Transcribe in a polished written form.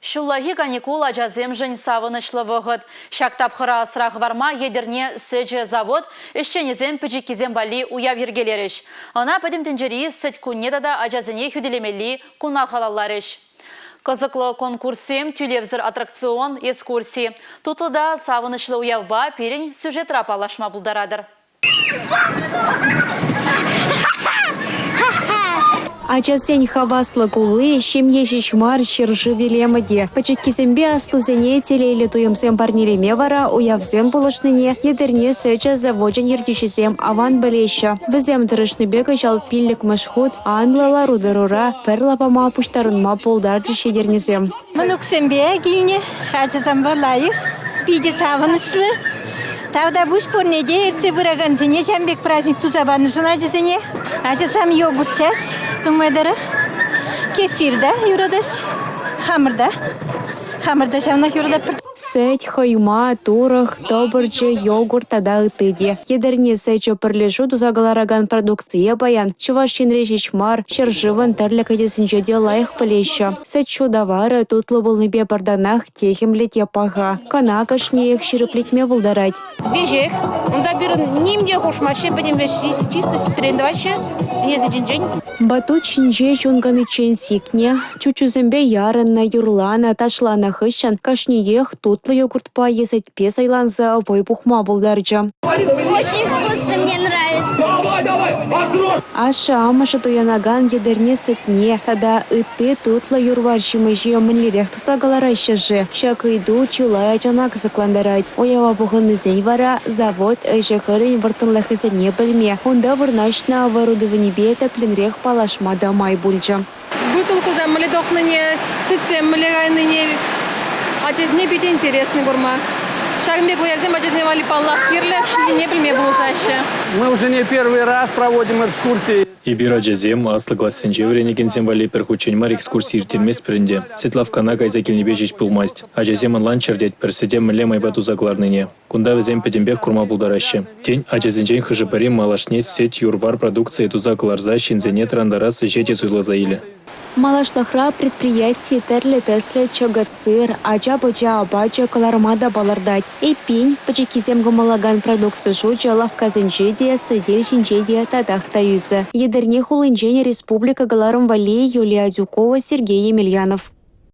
Шуллахи каникул ажазем жын савынышлы вғыт. Шактапхыра сырағы варма едерне сөджі завод, ішченезем піжіккезем бали уяв ергелеріш. Она пәдім тінжері сөт күннетада ажазыне хүделемелі күна қалаларыш. Қызықлы конкурсем тюлевзір аттракцион экскурсии. Тұтлыда савынышлы уявба перен сюжет рапалашма бұлдарадыр. Ачасен хаваслы кулы, шемье шишмар шыржы велемаде. Пачеккезембе аслызене телейлі туйымсем парнелеме вара, уявзем булышныне, едерне сөча заводжен ердюшізем аван білеші. Візем дырышны бегі жал пиллік машхут, анлала рудырура, перлапама пуштарынма полдарды шедернезем. Мұнуксембе келіне, ачасамба лайық, пиде савынышлы. Тавда буш порнеде ерце бұраған зене жәмбек праздник тузабаны жына дезене. Ачасам йогурт час, думайдары. Кефирда юрадаш, хамырда шамнақ юрадап. Сәт, хайма, турах, добырчы, йогурт тада ытыде. Едерне сәчі пірлешу тузагалараган продукция баян. Чувашин решичмар, шыржывын тәрлік әдесінжеде лайық пілеші. Сәт шудавары тутлы болны бе барданах техімлет епаға. Кана кашнеек шырыплетме бұлдарать. Вежек, онда бірін немде хошмашы, бәдем веші чисто стрендавашы, езі жинжен. Батут шинже чунганы чен сикне, чучузымбе ярынна юрлана ташлана хыщан, кашнеек тутлы йогуртпа есет пес айланза вой пухма бұлдаржа. Очень вкусно, мне нравится. Аша амаша туянаган едерне сетне, тада ыты тутлы юрваршимы жия мінлерек тустагаларайшы жы. Шакыйду чулая жанак закландарайт. Оява бұғынызей вара, завод әжіғырын вартынлахызыне білме. Онда вырнашна оборудование бета пленрех палашмада май бульджа. Бутылку замыли дохныне, сытсем мыли гайныне, ачезне бит интересный гурма. Шагмбек уявзем ачезне вали паллах кирле, не білме бұлшашы. Мы уже не первый раз проводим экскурсии. Ибира джезем, аслы глассенче вренеген земвали перхученьмар экскурсии иртенмес перенде. Сетлавкана кайзакельнебежич пылмасть. А джезем онлайн чердеть перседем мле майбату загларныне. Кунда везем педембех курма булдараще. Тень а джезенчень хажипарим малашне сеть юрвар продукции тузакларза шинзене трандарасы жете суйлазаили. Малашлахра предприятие терли тесре чагацыр, ача-бача абача калармада балардать. Эпинь, пачекизем гумалаган продукцию жуча лавказенчедия, сазельченчедия тадахта юза. Едерне хулынчене республика Галарым Валей Юлия Дюкова, Сергей Емельянов.